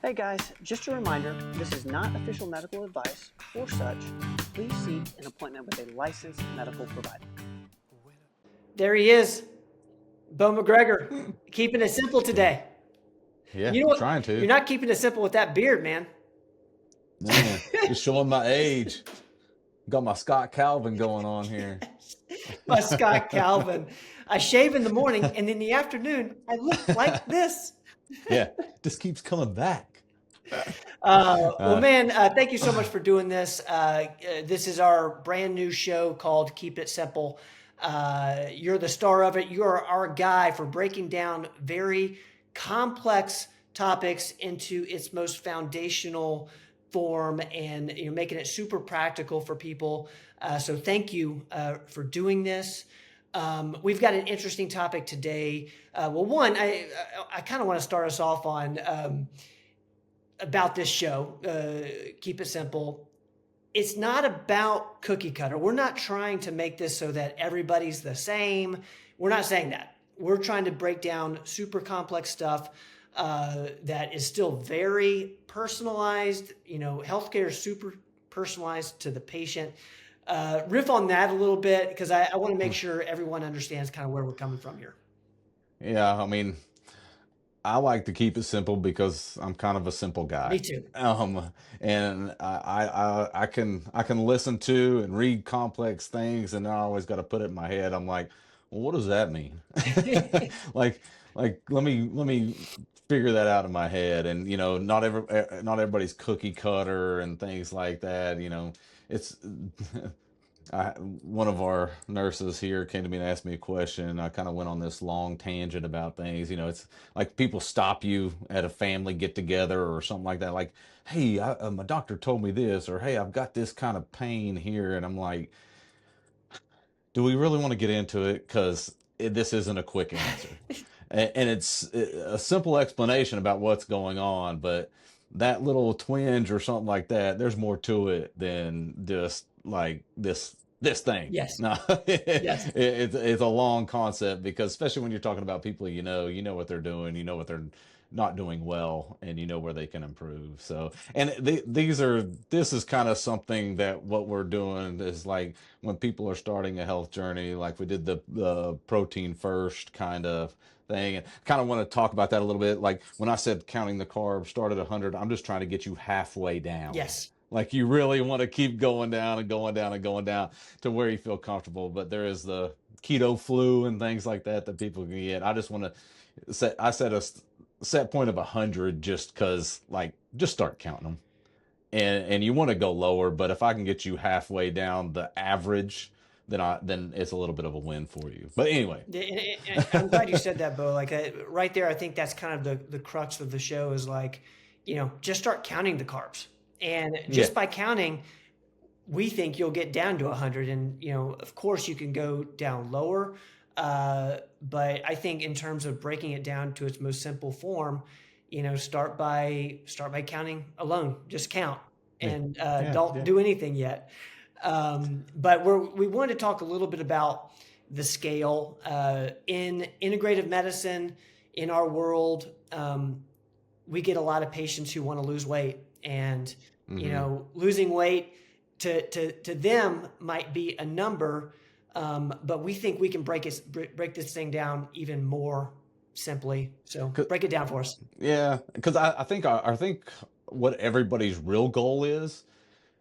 Hey guys, just a reminder, this is not official medical advice. For such, please seek an appointment with a licensed medical provider. There he is, Bo McGregor, keeping it simple today. Yeah, You know what? trying You're to. not keeping it simple with that beard, man. Man, just showing my age. Got my Scott Calvin going on here. My Scott Calvin. I shave in the morning, and in the afternoon, I look like this. Yeah, just keeps coming back. Well, Uh, man, thank you so much for doing this. This is our brand new show called Keep It Simple. You're the star of it. You're our guy for breaking down very complex topics into its most foundational form, and you're making it super practical for people. So thank you for doing this. We've got an interesting topic today. Well, one, I kind of want to start us off on about this show. Keep it simple. It's not about cookie cutter. We're not trying to make this so that everybody's the same. We're not saying that. We're trying to break down super complex stuff that is still very personalized. You know, healthcare is super personalized to the patient. Riff on that a little bit because I want to make sure everyone understands kind of where we're coming from here. yeah, I mean, I like to keep it simple because I'm kind of a simple Me guy. too. And I can listen to and read complex things, and I always got to put it in my head. I'm like, well, what does that mean? Like, let me figure that out in my head. And not everybody's cookie cutter and things like that. It's one of our nurses here came to me and asked me a question, and I kind of went on this long tangent about things. It's like people stop you at a family get together or something like that. Like, hey, my doctor told me this, or hey, I've got this kind of pain here. And I'm like, do we really want to get into it? Because this isn't a quick answer. And it's a simple explanation about what's going on, but that little twinge or something like that, there's more to it than just like this thing. Yes. No, Yes. it's a long concept, because especially when you're talking about people, you know what they're doing, you know what they're not doing well, and you know where they can improve. So, and this is kind of something that what we're doing is like when people are starting a health journey, like we did the protein first kind of thing. And kind of want to talk about that a little bit. Like when I said counting the carbs, start at 100, I'm just trying to get you halfway down. Yes. Like you really want to keep going down and going down and going down to where you feel comfortable. But there is the keto flu and things like that that people can get. I just want to set a set point of 100 just because, like, just start counting them. And you want to go lower, but if I can get you halfway down the average, then it's a little bit of a win for you. But anyway, I'm glad you said that, Bo. Like right there, I think that's kind of the crux of the show is like, just start counting the carbs. And yeah, just by counting, we think you'll get down to 100. And, of course you can go down lower. But I think in terms of breaking it down to its most simple form, start by counting alone. Just count yeah, and yeah, don't yeah. do anything yet. But we wanted to talk a little bit about the scale in integrative medicine. In our world, we get a lot of patients who want to lose weight, and Hmm. losing weight to them might be a number, but we think we can break this thing down even more simply. So break it down for us. Yeah, because I think what everybody's real goal is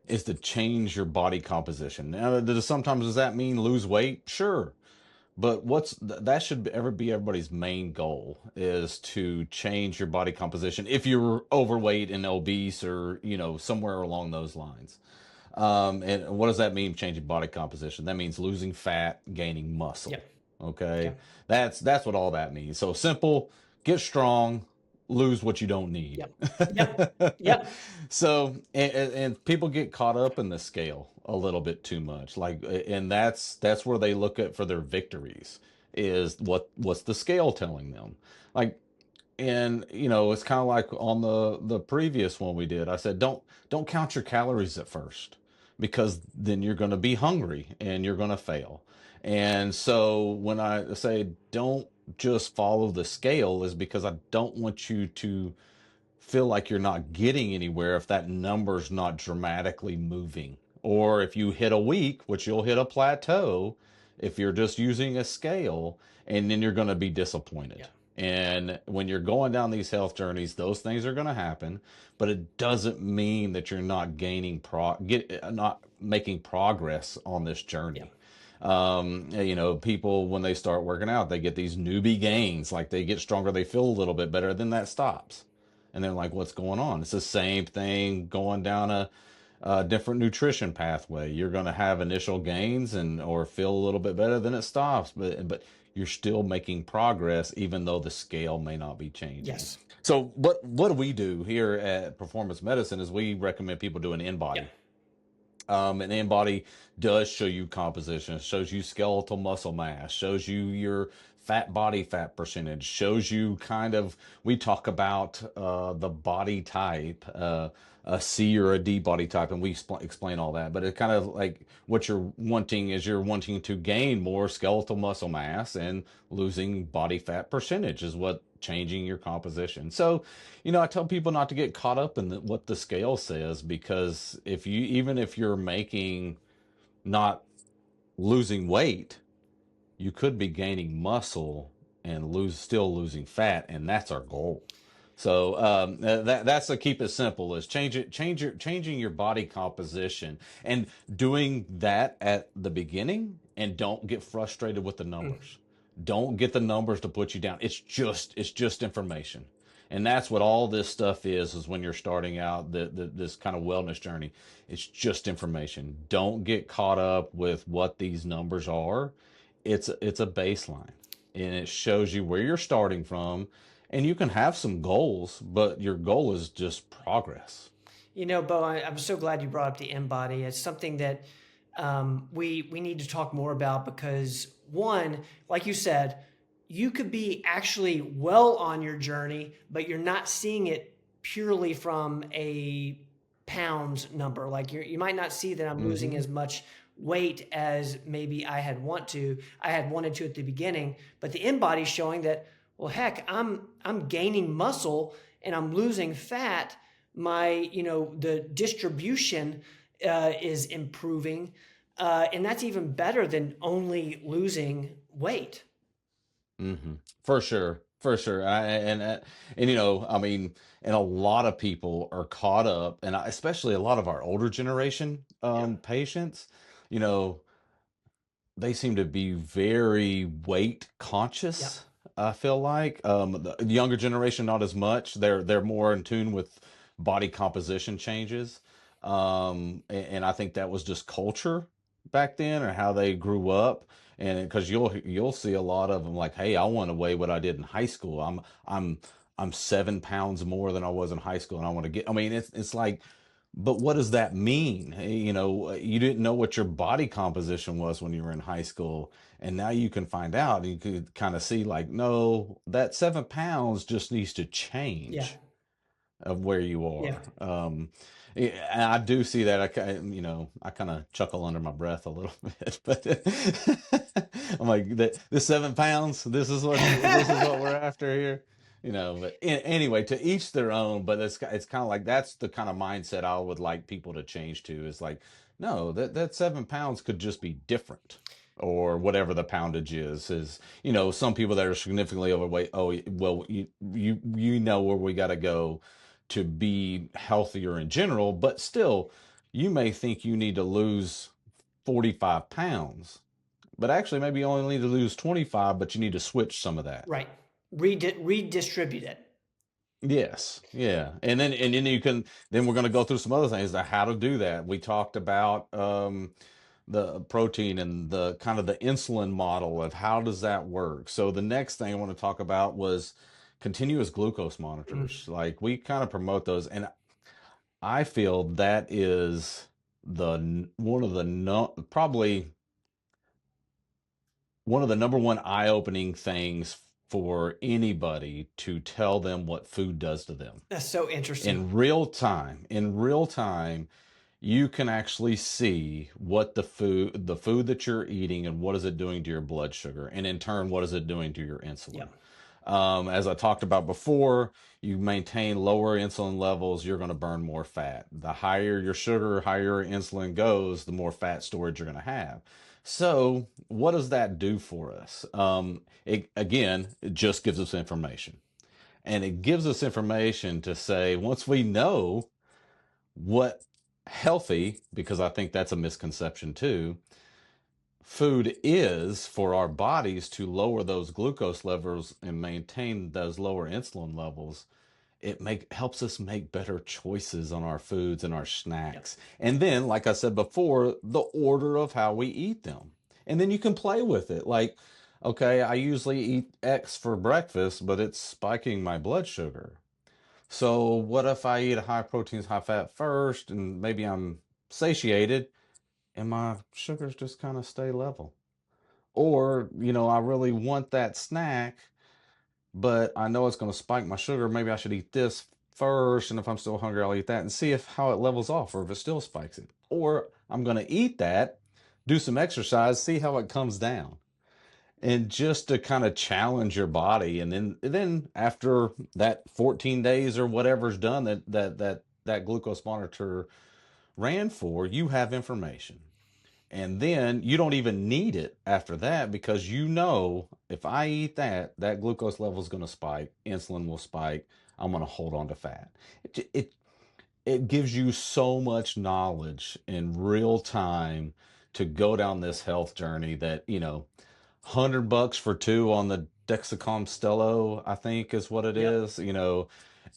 to change your body composition. Now, does that mean lose weight? Sure. But that should ever be everybody's main goal, is to change your body composition if you're overweight and obese, or somewhere along those lines. And what does that mean, changing body composition? That means losing fat, gaining muscle. Yep. Okay, Yep. that's what all that means. So simple: get strong, lose what you don't need. Yep. Yep. Yep. So, and people get caught up in the scale a little bit too much, like, and that's where they look at for their victories, is what's the scale telling them, like. And it's kind of like on the previous one we did. I said, don't count your calories at first, because then you're going to be hungry and you're going to fail. And so when I say don't just follow the scale, is because I don't want you to feel like you're not getting anywhere if that number's not dramatically moving. Or if you hit a week, which you'll hit a plateau if you're just using a scale, and then you're going to be Yeah. disappointed. And when you're going down these health journeys, those things are going to happen, but it doesn't mean that you're not not making progress on this Yeah. journey. People, when they start working out, they get these newbie gains, like they get stronger, they feel a little bit better, then that stops. And they're like, what's going on? It's the same thing going down a different nutrition pathway. You're going to have initial gains and or feel a little bit better, then it stops, but you're still making progress even though the scale may not be changing. Yes. So what do we do here at Performance Medicine is we recommend people do an Yeah. in-body. An in-body does show you composition, shows you skeletal muscle mass, shows you your fat body fat percentage, shows you kind of, we talk about the body type, a C or a D body type, and we explain all that. But it kind of like what you're wanting is you're wanting to gain more skeletal muscle mass, and losing body fat percentage is what changing your composition. So, I tell people not to get caught up in what the scale says, because even if you're making, not losing weight, you could be gaining muscle and still losing fat, and that's our goal. So that's to keep it simple, is changing your body composition, and doing that at the beginning, and don't get frustrated with the Mm. numbers. Don't get the numbers to put you down. It's just information. And that's what all this stuff is when you're starting out this kind of wellness journey. It's just information. Don't get caught up with what these numbers are. It's a baseline, and it shows you where you're starting from, and you can have some goals, but your goal is just progress. Bo, I'm so glad you brought up the embody. It's something that we need to talk more about because, one, like you said, you could be actually well on your journey, but you're not seeing it purely from a pounds number. Like you might not see that I'm losing Mm-hmm. as much weight as maybe I had wanted to at the beginning, but the embody showing that, well, heck, I'm gaining muscle and I'm losing fat. The distribution is improving, and that's even better than only losing weight. Mm-hmm. For sure, for sure. I mean, and a lot of people are caught up, and especially a lot of our older generation Yeah. patients, you know, they seem to be very weight Yeah. conscious. I feel like the younger generation not as much. They're more in tune with body composition changes, and I think that was just culture back then, or how they grew up. And because you'll see a lot of them like, hey, I want to weigh what I did in high school. I'm 7 pounds more than I was in high school, and I want to get. I mean, it's like, but what does that mean? You didn't know what your body composition was when you were in high school, and now you can find out, and you could kind of see like, no, that 7 pounds just needs to Yeah. change of where you Yeah. are. Yeah, and I do see that. I kind of chuckle under my breath a little bit, but I'm like, the 7 pounds. This is what we're after here. But anyway, to each their own. But it's kind of like that's the kind of mindset I would like people to change to. Is like, no, that 7 pounds could just be different, or whatever the poundage is. Some people that are significantly overweight. Oh, well, you know where we got to go to be healthier in general, but still, you may think you need to lose 45 pounds, but actually, maybe you only need to lose 25, but you need to switch some of that. Right. Redistribute it. Yes, yeah, and then then we're going to go through some other things, how to do that. We talked about the protein and the kind of the insulin model of how does that work. So the next thing I want to talk about was continuous glucose Mm. monitors. Like, we kind of promote those, and I feel that is one of the no, probably one of the number one eye-opening things for anybody, to tell them what food does to them That's so interesting. in real time. In real time, you can actually see what the food that you're eating, and what is it doing to your blood sugar, and in turn, what is it doing to your Yeah. insulin. As I talked about before, you maintain lower insulin levels, you're going to burn more fat. The higher your sugar, higher your insulin goes, the more fat storage you're going to have. So, what does that do for us? It just gives us information. And it gives us information to say, once we know what healthy, because I think that's a misconception too, food is for our bodies to lower those glucose levels and maintain those lower insulin levels, it helps us make better choices on our foods and our Yep. snacks. And then, like I said before, the order of how we eat them. And then you can play with it. Like, okay, I usually eat X for breakfast, but it's spiking my blood sugar. So what if I eat a high protein, high fat first, and maybe I'm satiated and my sugars just kind of stay level? Or, I really want that snack, but I know it's going to spike my sugar. Maybe I should eat this first, and if I'm still hungry, I'll eat that and see if how it levels off or if it still spikes it. Or I'm going to eat that, do some exercise, see how it comes down. And just to kind of challenge your body, and then after that 14 days or whatever's done that glucose monitor ran for, you have information. And then you don't even need it after that, because if I eat that glucose level is going to spike, insulin will spike, I'm going to hold on to fat. It gives you so much knowledge in real time to go down this health journey that, $100 for two on the Dexcom Stello, I think is what it Yep. is,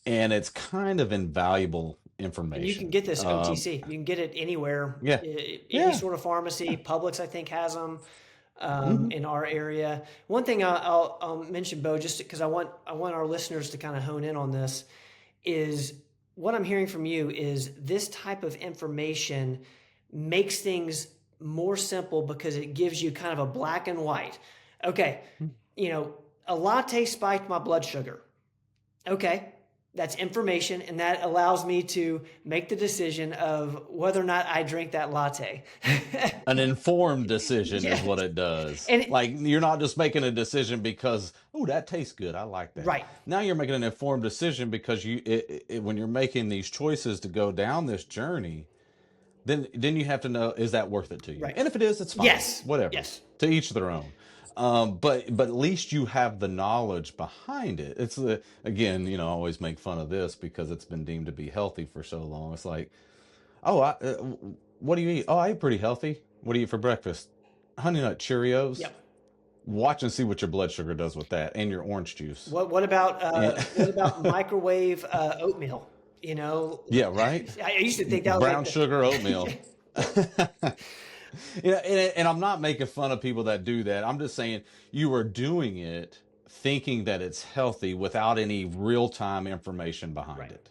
and it's kind of invaluable And you can information. get this OTC. You can get it anywhere, Yeah. any Yeah. sort of pharmacy. Publix, I think, has them Hmm. in our area. One thing I'll mention, Bo, just because I want our listeners to kind of hone in on this, is what I'm hearing from you is this type of information makes things more simple because it gives you kind of a black and white. Okay, you know, a latte spiked my blood sugar. Okay, that's information, and that allows me to make the decision of whether or not I drink that latte. An informed decision is Yes, what it does. and Like, you're not just making a decision because, oh, that tastes good, I like that. right, Now you're making an informed decision because when you're making these choices to go down this journey, then you have to know, is that worth it to you? right. And if it is, it's fine. Yes, Whatever. yes, To each their own. But at least you have the knowledge behind it. It's the again, I always make fun of this because it's been deemed to be healthy for so long. It's like, oh, what do you eat? Oh, I eat pretty healthy. What do you eat for breakfast? Honey Nut Cheerios. yep. Watch and see what your blood sugar does with that, and your orange juice. What And what about microwave oatmeal? You know, yeah, right. I used to think that was like Brown the sugar yeah, oatmeal. And I'm not making fun of people that do that. I'm just saying you are doing it thinking that it's healthy without any real time information behind right. it.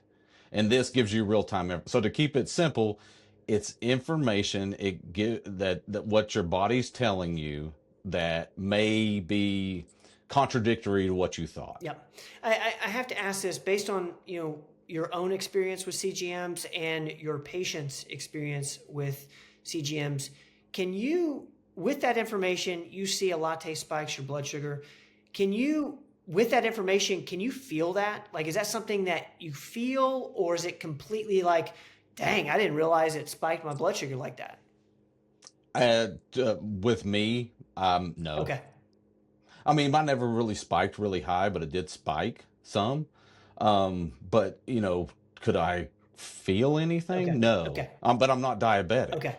And this gives you real time. So to keep it simple, it's information that what your body's telling you that may be contradictory to what you thought. Yep. I have to ask this based on your own experience with CGMs and your patient's experience with CGMs. Can you, with that information, you see a latte spikes your blood sugar. Can you, with that information, can you feel that? Like, is that something that you feel, or is it completely like, dang, I didn't realize it spiked my blood sugar like that? With me, no. Okay. I mean, mine never really spiked really high, but it did spike some. But could I feel Okay. anything? No. Okay. But I'm not diabetic. Okay.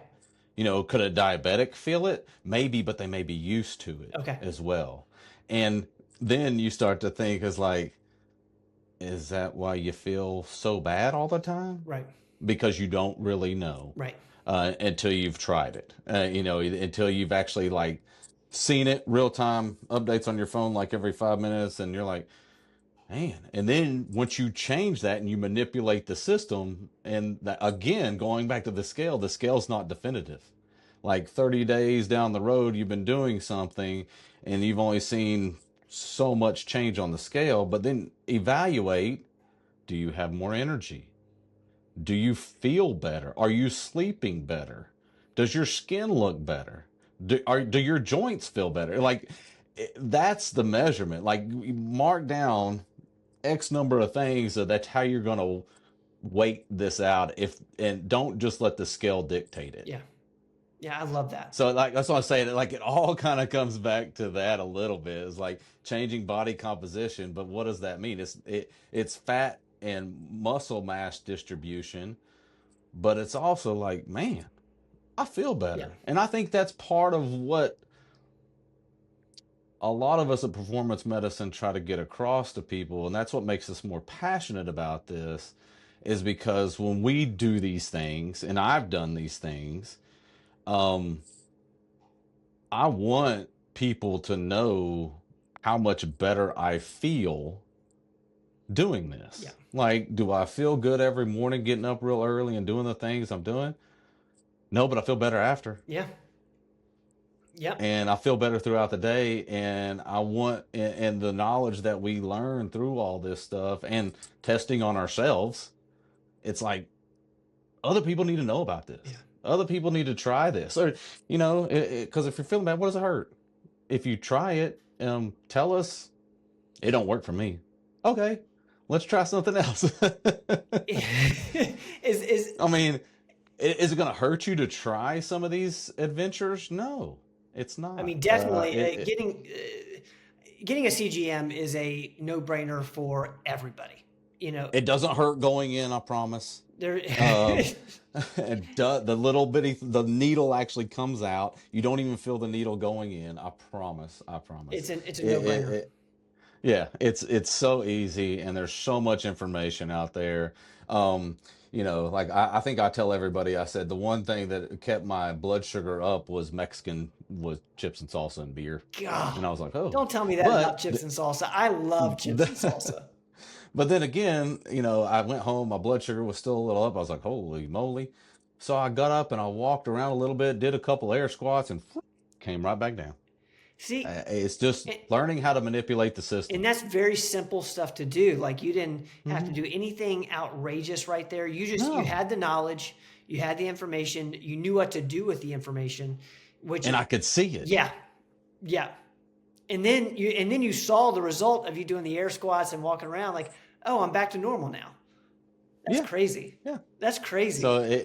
Could a diabetic feel it? Maybe, but they may be used to it Okay. as well. And then you start to think, is like, is that why you feel so bad all the time? Right. Because you don't really know Right. until you've tried it. Until you've actually like seen it real time updates on your phone like every 5 minutes, and you're like, man. And then once you change that and you manipulate the system, and that, again, going back to the scale's not definitive. Like 30 days down the road, you've been doing something and you've only seen so much change on the scale, but then evaluate, do you have more energy? Do you feel better? Are you sleeping better? Does your skin look better? Do your joints feel better? Like, that's the measurement. Like, you mark down X number of things, so that's how you're going to weight this out. And don't just let the scale dictate it. Yeah. Yeah. I love that. So, like, that's what I'm saying. Like, it all kind of comes back to that a little bit. It's like changing body composition, but what does that mean? It's fat and muscle mass distribution, but it's also like, man, I feel Yeah. better. And I think that's part of what a lot of us at performance medicine try to get across to people, and that's what makes us more passionate about this, is because when we do these things, and I've done these things, um, I want people to know how much better I feel doing Yeah. this. Like, do I feel good every morning getting up real early and doing the things I'm doing? No, but I feel better after. Yeah. Yep. And I feel better throughout the day. And I want, and the knowledge that we learn through all this stuff and testing on ourselves, it's like other people need to know about this. Yeah. Other people need to try this, or, because if you're feeling bad, what does it hurt? If you try it, tell us it don't work for me. Okay, let's try something else. is I mean, is it going to hurt you to try some of these adventures? No, it's I not. mean, definitely getting a CGM is a no-brainer for everybody. You know, it doesn't hurt going in, I promise. there. The little bitty, the needle actually comes out. You don't even feel the needle going in. I promise. I promise. It's a It, it, no-brainer. it, yeah, it's so easy, and there's so much information out there. Um, like, I think I tell everybody, I said the one thing that kept my blood sugar up was Mexican, was chips and salsa and beer, God, and I was like, oh, don't tell me that about but chips and salsa. I love chips and salsa. but then again, I went home, my blood sugar was still a little up. I was like, holy moly! So I got up and I walked around a little bit, did a couple air squats, and came right back down. See, It's just and, learning how to manipulate the and system. that's very simple stuff to do. Like you didn't have to Hmm. do anything outrageous right there. You No. had the knowledge, you had the information, you knew what to do with the information, which And I could see it. yeah, yeah. And then you saw the result of you doing the air squats and walking around like, oh, I'm back to normal now. That's Yeah. crazy. Yeah. That's crazy. So,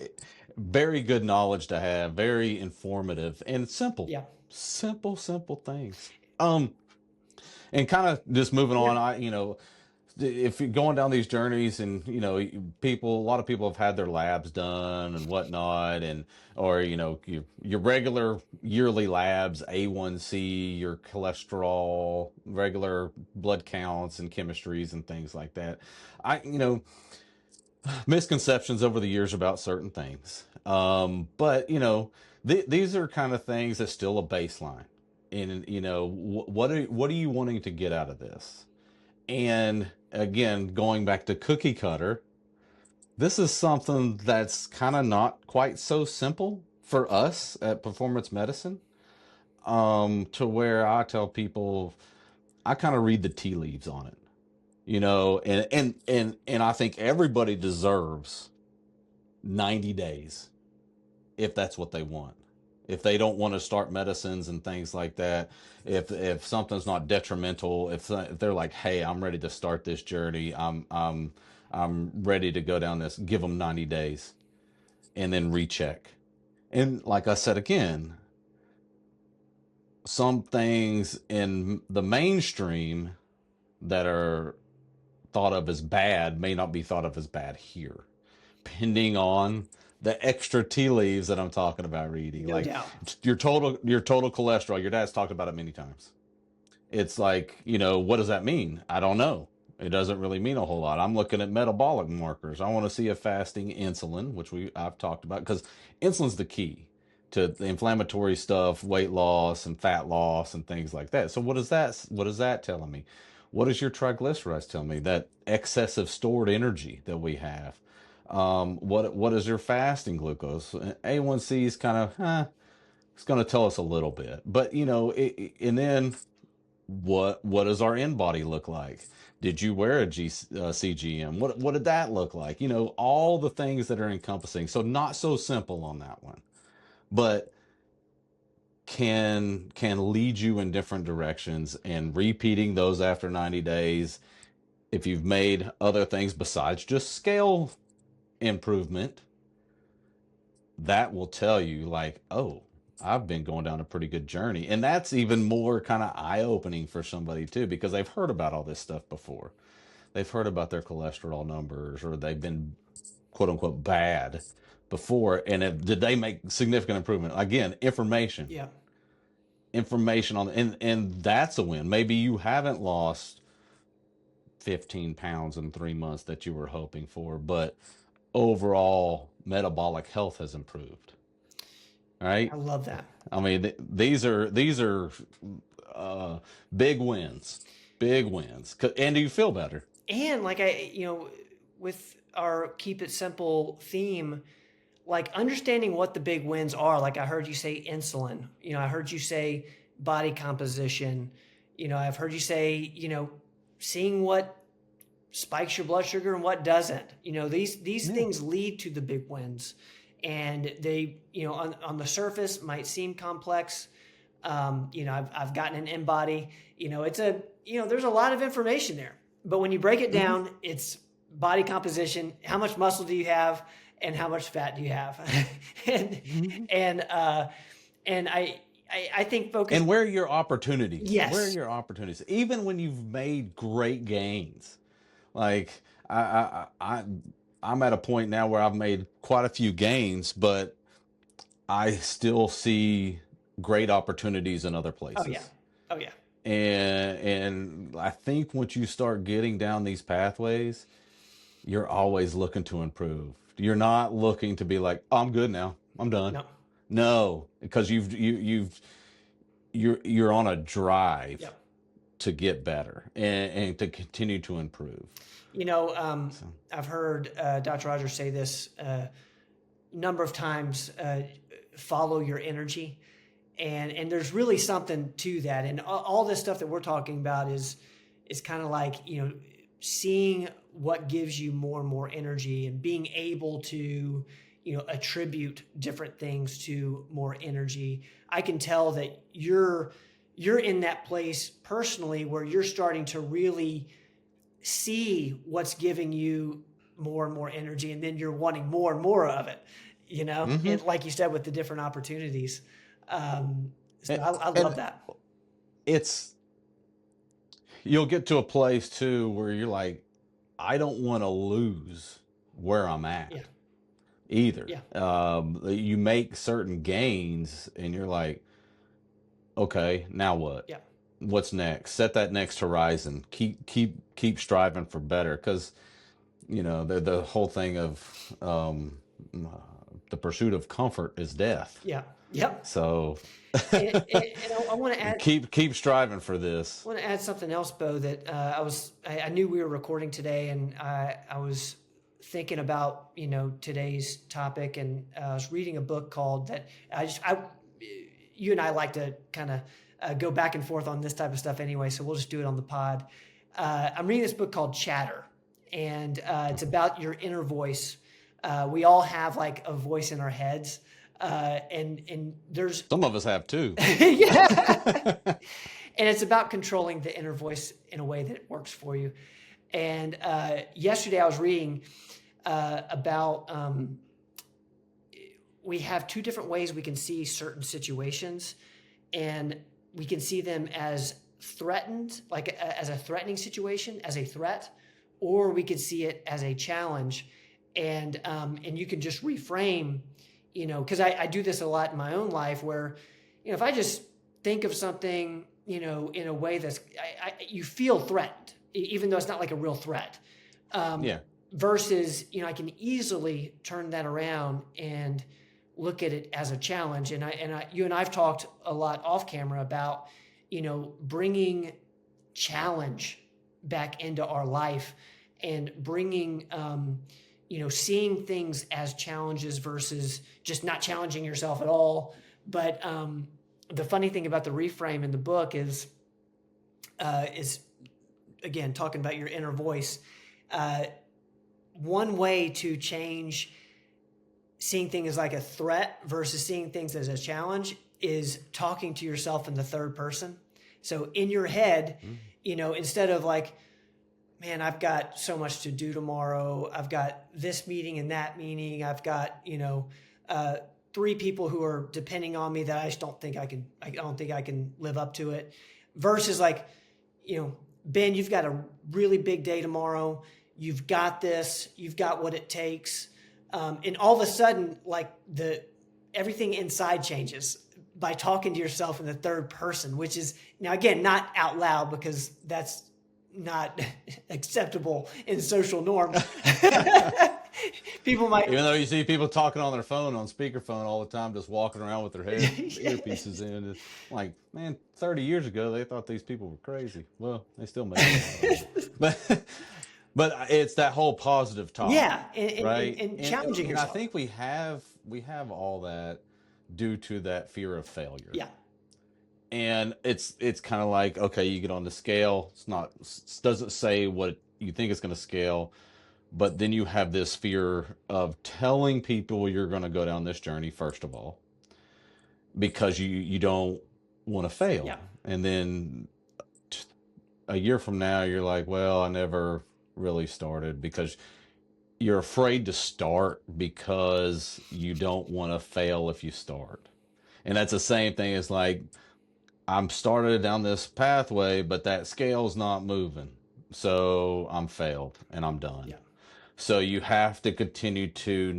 very good knowledge to have, very informative and simple. Yeah. Simple things. And kind of just moving Yeah. on, if you're going down these journeys, and a lot of people have had their labs done and whatnot, and or your regular yearly labs, A1C, your cholesterol, regular blood counts and chemistries and things like that. I Misconceptions over the years about certain things, but these are kind of things that's still a baseline. And what are you wanting to get out of this? And again, going back to cookie cutter, this is something that's kind of not quite so simple for us at performance medicine. To where I tell people, I kind of read the tea leaves on it, and I think everybody deserves 90 days if that's what they want. If they don't want to start medicines and things like that, if something's not detrimental, if they're like, hey, I'm ready to start this journey, I'm ready to go down this, give them 90 days and then recheck. And like I said again, some things in the mainstream that are thought of as bad may not be thought of as bad here, depending on the extra tea leaves that I'm talking about reading. No Like, doubt. your total cholesterol. Your dad's talked about it many times. It's like, what does that mean? I don't know. It doesn't really mean a whole lot. I'm looking at metabolic markers. I want to see a fasting insulin, which I've talked about, because insulin's the key to the inflammatory stuff, weight loss and fat loss and things like that. So what is that telling me? What does your triglycerides tell me? That excessive stored energy that we have. What is your fasting glucose? A1C is kind of, it's going to tell us a little bit, but and then what does our in body look like? Did you wear a CGM? What did that look like? All the things that are encompassing. So not so simple on that one, but can lead you in different directions, and repeating those after 90 days, if you've made other things besides just scale improvement, that will tell you like, oh, I've been going down a pretty good journey. And that's even more kind of eye-opening for somebody too, because they've heard about all this stuff before. They've heard about their cholesterol numbers, or they've been quote unquote bad before. And did they make significant improvement? Again, Yeah. information on, and that's a win. Maybe you haven't lost 15 pounds in 3 months that you were hoping for, but overall metabolic health has improved. I Right? love that. I mean, these are uh, big wins, big wins. And do you feel better? And like with our keep it simple theme, like understanding what the big wins are. Like I heard you say insulin, I heard you say body composition, I've heard you say, seeing what spikes your blood sugar and what doesn't. These Yeah. things lead to the big wins, and they, on the surface might seem complex. I've gotten an in body. There's a lot of information there, but when you break it Hmm. down, it's body composition. How much muscle do you have, and how much fat do you have? and Hmm. and uh, and I think focus. And where are your opportunities? Where are Yes. your opportunities? Even when you've made great gains, like I'm at a point now where I've made quite a few gains, but I still see great opportunities in other Oh yeah. places. Oh yeah. And I think once you start getting down these pathways, you're always looking to improve. You're not looking to be like, oh, I'm good now, I'm done. No. No, because you're on a drive Yep. to get better, and to continue to improve. You know, So I've heard Dr. Rogers say this number of times: follow your energy, and there's really something to that. And all this stuff that we're talking about is kind of like seeing what gives you more and more energy, and being able to attribute different things to more energy. I can tell that you're in that place personally where you're starting to really see what's giving you more and more energy, and then you're wanting more and more of it, hmm and like you said, with the different opportunities. So and, I love and that. it's you'll get to a place too where you're like, I don't want to lose where I'm at Yeah. either. Yeah. You make certain gains, and you're like, okay, now what? Yeah. What's next? Set that next horizon. Keep striving for better, because the whole thing of the pursuit of comfort is death. Yeah. Yep. So And I want to add keep striving for this. something else, Bo, that I knew we were recording today, and I was thinking about today's topic, and I was reading a book called that I you and I like to kind of go back and forth on this type of stuff anyway, so we'll just do it on the pod. I'm reading this book called Chatter, and it's about your inner voice. We all have like a voice in our heads, and there's Some of us have too. yeah. And it's about controlling the inner voice in a way that works for you. And yesterday I was reading about we have two different ways we can see certain situations, and we can see them as threatened, like as a threatening situation, as a threat, or we could see it as a challenge. And you can just reframe, because I do this a lot in my own life where, if I just think of something, in a way that's, you feel threatened, even though it's not like a real threat. Yeah. Versus, I can easily turn that around and look at it as a challenge. You and I've talked a lot off camera about, bringing challenge back into our life, and bringing, seeing things as challenges versus just not challenging yourself at all. But the funny thing about the reframe in the book is again, talking about your inner voice. One way to change seeing things like a threat versus seeing things as a challenge is talking to yourself in the third person. So in your head, instead of like, man, I've got so much to do tomorrow. I've got this meeting and that meeting. I've got, three people who are depending on me that I just don't think I don't think I can live up to it. Versus like, Ben, you've got a really big day tomorrow. You've got this, you've got what it takes. And all of a sudden, like everything inside changes by talking to yourself in the third person, which is now again, not out loud because that's not acceptable in social norm. People might, Even though you see people talking on their phone on speakerphone all the time, just walking around with their earpieces in, it's like, man, 30 years ago they thought these people were crazy. Well, they still make it, but it's that whole positive talk, yeah, right? and challenging And yourself. I think we have all that due to that fear of failure. Yeah. And it's kind of like, okay, you get on the scale, doesn't say what you think it's going to scale, but then you have this fear of telling people you're going to go down this journey, first of all, because you don't want to fail. Yeah. And then a year from now, you're like, well, I never really started, because you're afraid to start because you don't want to fail if you start. And that's the same thing as like, I'm started down this pathway, but that scale's not moving. So I'm failed and I'm done. Yeah. So you have to continue to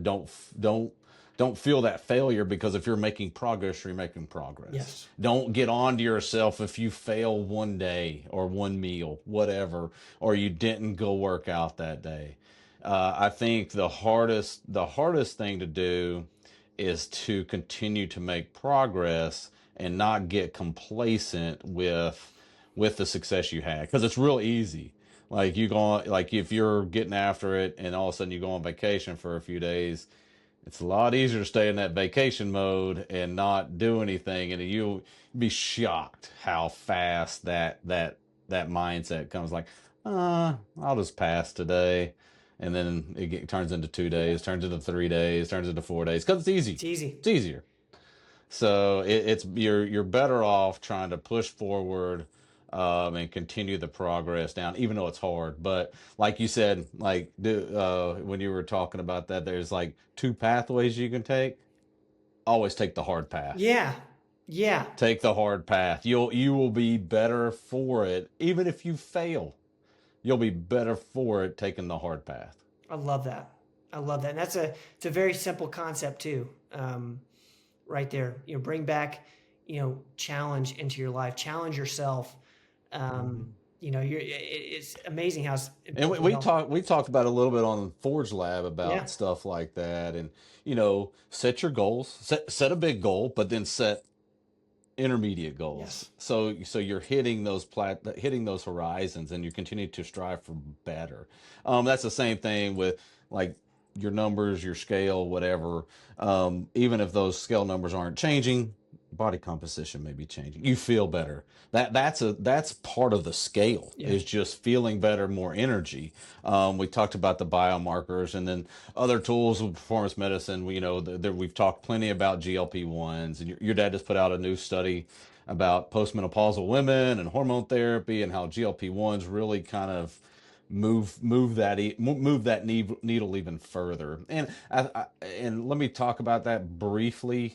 don't feel that failure, because if you're making progress, you're making progress. Yes. Don't get on to yourself if you fail one day or one meal, whatever, or you didn't go work out that day. I think the hardest thing to do is to continue to make progress and not get complacent with the success you had, because it's real easy. Like if you're getting after it and all of a sudden you go on vacation for a few days, it's a lot easier to stay in that vacation mode and not do anything, and you'll be shocked how fast that mindset comes. Like, I'll just pass today, and then it turns into 2 days, turns into 3 days, turns into 4 days, because it's easy. It's easy. It's easier. So you're better off trying to push forward, and continue the progress down, even though it's hard. But like you said, like when you were talking about that, there's like two pathways you can take. Always take the hard path. Yeah. Yeah. Take the hard path. You will be better for it, even if you fail. You'll be better for it taking the hard path. I love that. And it's a very simple concept too. Right there, bring back, challenge into your life, challenge yourself. It's amazing how it's and we talked about a little bit on Forge Lab about stuff like that, and set your goals, set a big goal, but then set intermediate goals. Yes. So you're hitting those horizons, and you continue to strive for better. That's the same thing with like your numbers, your scale, whatever. Even if those scale numbers aren't changing, body composition may be changing. You feel better. That's part of the scale, is just feeling better, more energy. We talked about the biomarkers, and then other tools of performance medicine. We've talked plenty about GLP-1s, and your dad just put out a new study about postmenopausal women and hormone therapy, and how GLP-1s really kind of move that needle even further. And and let me talk about that briefly.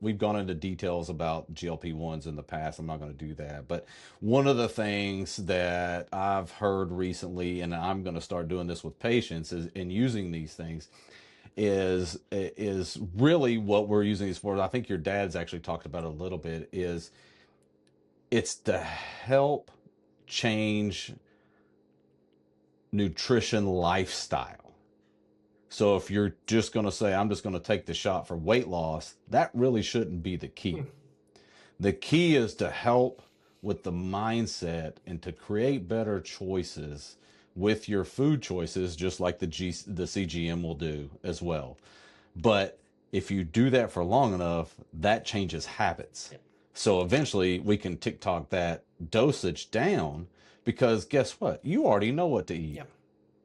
We've gone into details about GLP-1s in the past. I'm not going to do that, but one of the things that I've heard recently, and I'm going to start doing this with patients, is in using these things, is really what we're using these for. I think your dad's actually talked about it a little bit. It's to help change nutrition lifestyle. So if you're just going to say, I'm just going to take the shot for weight loss, that really shouldn't be the key. The key is to help with the mindset and to create better choices with your food choices, just like the CGM will do as well. But if you do that for long enough, that changes habits. So eventually we can TikTok that dosage down, because guess what? You already know what to eat.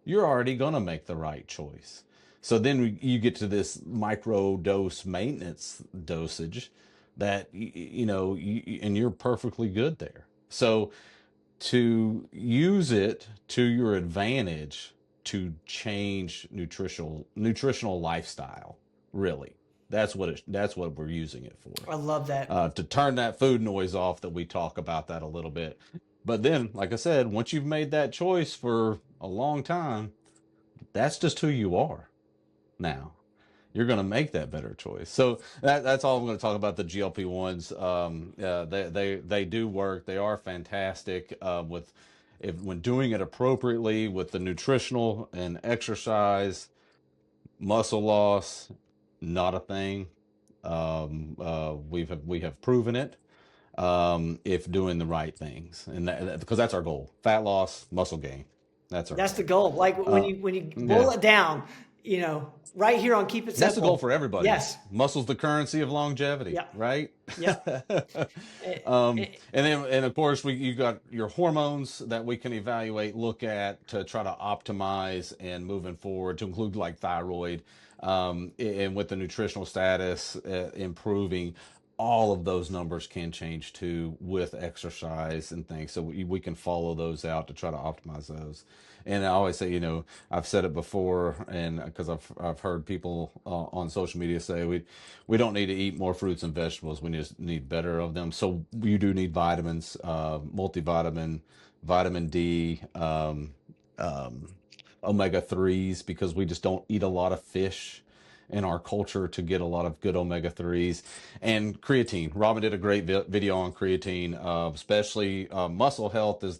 You're already going to make the right choice. So then you get to this micro dose maintenance dosage. that and you're perfectly good there. So to use it to your advantage to change nutritional lifestyle, really, that's what we're using it for. I love that. To turn that food noise off, that we talk about that a little bit. But then, like I said, once you've made that choice for a long time, that's just who you are now. You're going to make that better choice. So that's all I'm going to talk about the GLP-1s. They do work. They are fantastic when doing it appropriately with the nutritional and exercise. Muscle loss, not a thing. We have proven it, if doing the right things, and because that's our goal: fat loss, muscle gain. That's our That's the goal. goal. Like Uh, when you yeah. boil it down, right here on Keep It That's the goal Simple. for everybody. Yes. Muscle's the currency of longevity, Yep. right? Yep. Eh, eh, And of course you got your hormones that we can evaluate, look at to try to optimize and moving forward, to include like thyroid, and with the nutritional status improving. All of those numbers can change too with exercise and things. So we can follow those out to try to optimize those. And I always say, I've said it before, and because I've heard people on social media say we don't need to eat more fruits and vegetables. We just need better of them. So you do need vitamins, multivitamin, vitamin D, omega 3s, because we just don't eat a lot of fish in our culture to get a lot of good omega 3s, and creatine. Robin did a great video on creatine, especially muscle health is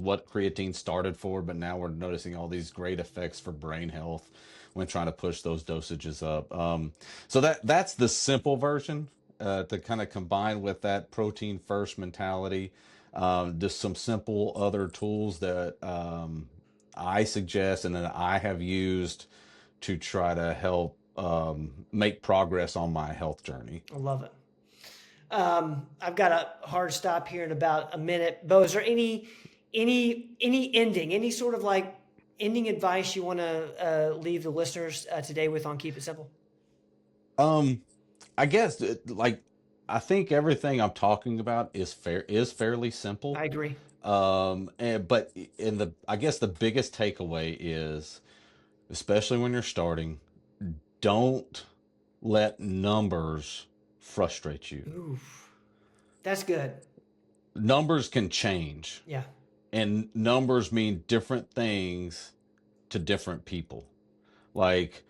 what creatine started for, but now we're noticing all these great effects for brain health when trying to push those dosages up. So that's the simple version, to kind of combine with that protein first mentality. Just some simple other tools that I suggest and that I have used to try to help make progress on my health journey. I love it. I've got a hard stop here in about a minute. Bo, is there any sort of like ending advice you want to leave the listeners today with on Keep It Simple? I guess I think everything I'm talking about is fairly I simple. agree. But I guess the biggest takeaway is, especially when you're starting, don't let numbers frustrate you. Ooh, that's good. Numbers can change, Yeah. and numbers mean different things to different people. Like,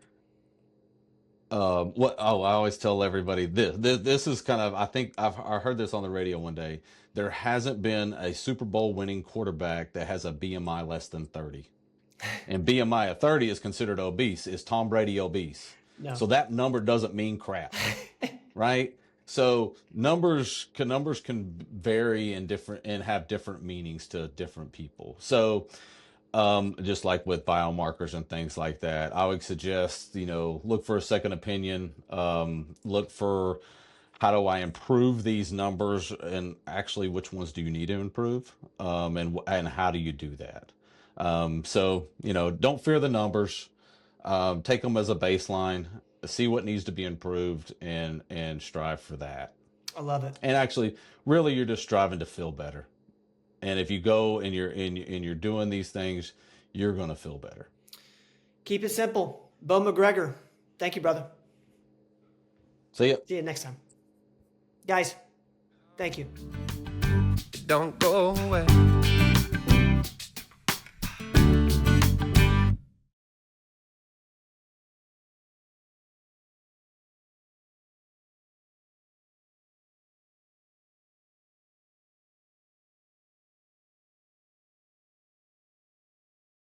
what? Oh, I always tell everybody this is kind of, I think I heard this on the radio one day. There hasn't been a Super Bowl winning quarterback that has a BMI less than 30. And BMI of 30 is considered obese. Is Tom Brady obese? No. So that number doesn't mean crap, right? So numbers can vary and have different meanings to different people. So just like with biomarkers and things like that, I would suggest, look for a second opinion. Look for, how do I improve these numbers, and actually which ones do you need to improve, and how do you do that? So don't fear the numbers. Take them as a baseline, see what needs to be improved, and strive for that. I love it. And actually, really, you're just striving to feel better. And if you go and you're doing these things, you're going to feel better. Keep it simple. Bo McGregor. Thank you, brother. See ya. See you next time. Guys, thank you. Don't go away.